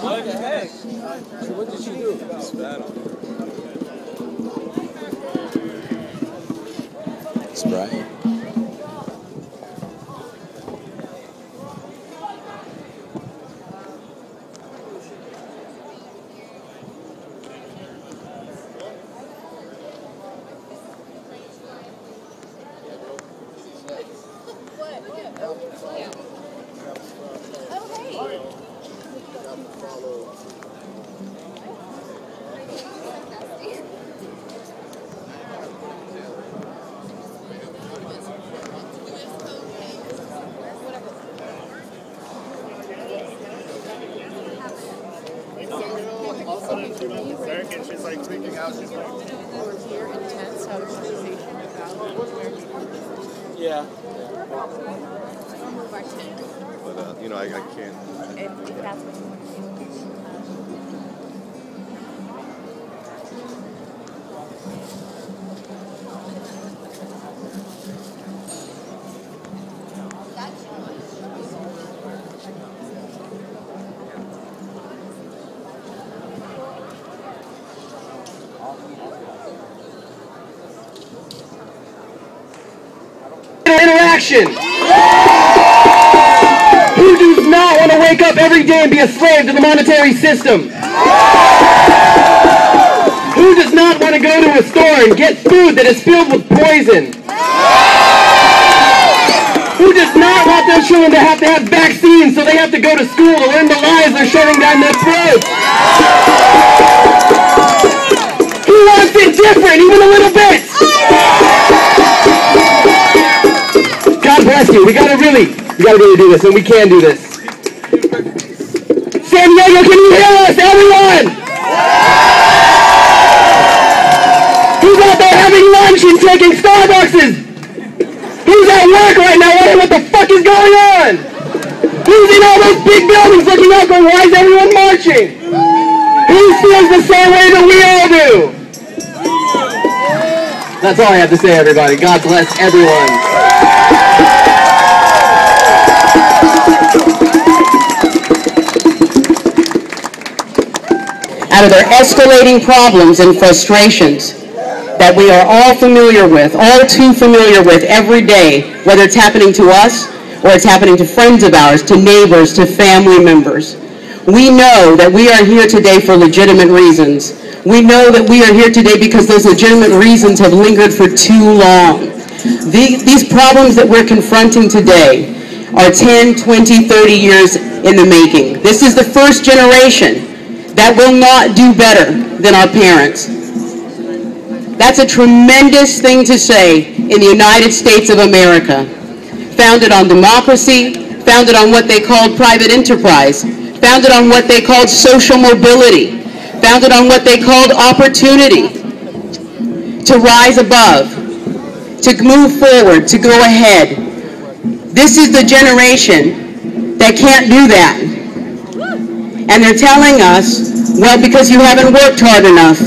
What the heck? So what did she do? Spat on it. Sprite. And she's like freaking out. She's like, yeah. But you know, I can't. If that's what you want to do. Interaction. Who does not want to wake up every day and be a slave to the monetary system? Who does not want to go to a store and get food that is filled with poison? Who does not want their children to have vaccines so they have to go to school to learn the lies they're shoving down their throats? Who wants it different, even a little bit? God bless you. We gotta really do this, and we can do this. San Diego, can you hear us, everyone? Who's out there having lunch and taking Starbucks? Who's at work right now wondering what the fuck is going on? Who's in all those big buildings looking out going, why is everyone marching? Who feels the same way that we all do? That's all I have to say, everybody. God bless everyone. Out of their escalating problems and frustrations that we are all familiar with, all too familiar with every day, whether it's happening to us or it's happening to friends of ours, to neighbors, to family members. We know that we are here today for legitimate reasons. We know that we are here today because those legitimate reasons have lingered for too long. These problems that we're confronting today are 10, 20, 30 years in the making. This is the first generation that will not do better than our parents. That's a tremendous thing to say in the United States of America, founded on democracy, founded on what they called private enterprise, founded on what they called social mobility, founded on what they called opportunity, to rise above, to move forward, to go ahead. This is the generation that can't do that. And they're telling us, well, because you haven't worked hard enough.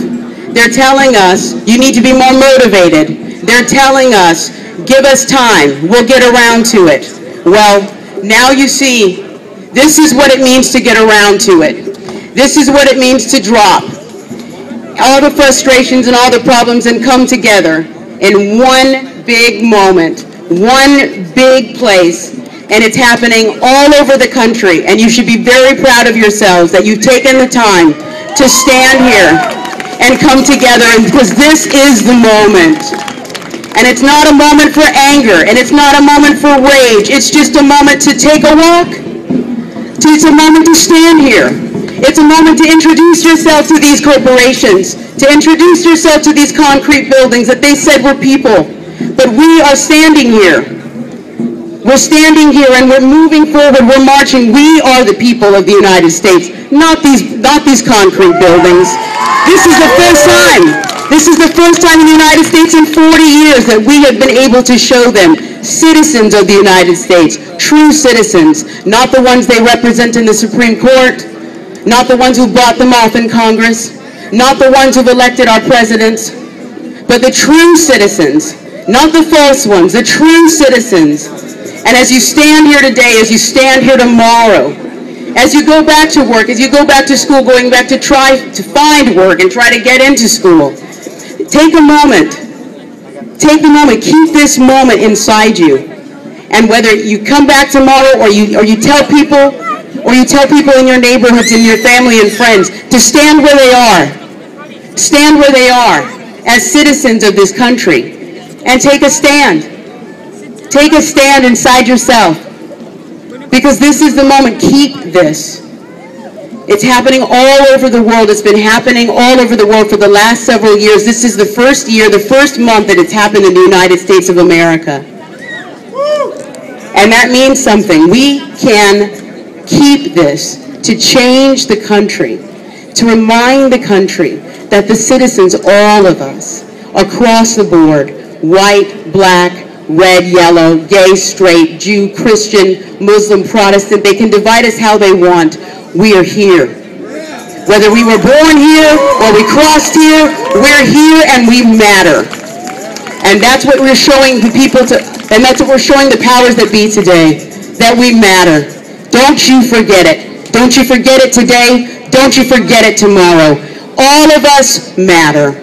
They're telling us, you need to be more motivated. They're telling us, give us time, we'll get around to it. Well, now you see, this is what it means to get around to it. This is what it means to drop all the frustrations and all the problems and come together in one big moment, one big place. And it's happening all over the country, and you should be very proud of yourselves that you've taken the time to stand here and come together, because this is the moment. And it's not a moment for anger, and it's not a moment for rage. It's just a moment to take a walk. It's a moment to stand here. It's a moment to introduce yourself to these corporations, to introduce yourself to these concrete buildings that they said were people. But we are standing here. We're standing here and we're moving forward, we're marching. We are the people of the United States, not these concrete buildings. This is the first time. This is the first time in the United States in 40 years that we have been able to show them citizens of the United States, true citizens, not the ones they represent in the Supreme Court, not the ones who bought them off in Congress, not the ones who've elected our presidents, but the true citizens, not the false ones, the true citizens. And as you stand here today, as you stand here tomorrow, as you go back to work, as you go back to school, going back to try to find work and try to get into school, take a moment. Take a moment. Keep this moment inside you. And whether you come back tomorrow or you tell people in your neighborhoods, in your family and friends, to stand where they are. Stand where they are as citizens of this country. And take a stand. Take a stand inside yourself. Because this is the moment. Keep this. It's happening all over the world. It's been happening all over the world for the last several years. This is the first year, the first month that it's happened in the United States of America. And that means something. We can keep this to change the country, to remind the country that the citizens, all of us, across the board, white, black, red, yellow, gay, straight, Jew, Christian, Muslim, Protestant, they can divide us how they want. We are here. Whether we were born here or we crossed here, we're here and we matter. And that's what we're showing the people and that's what we're showing the powers that be today, that we matter. Don't you forget it. Don't you forget it today. Don't you forget it tomorrow. All of us matter.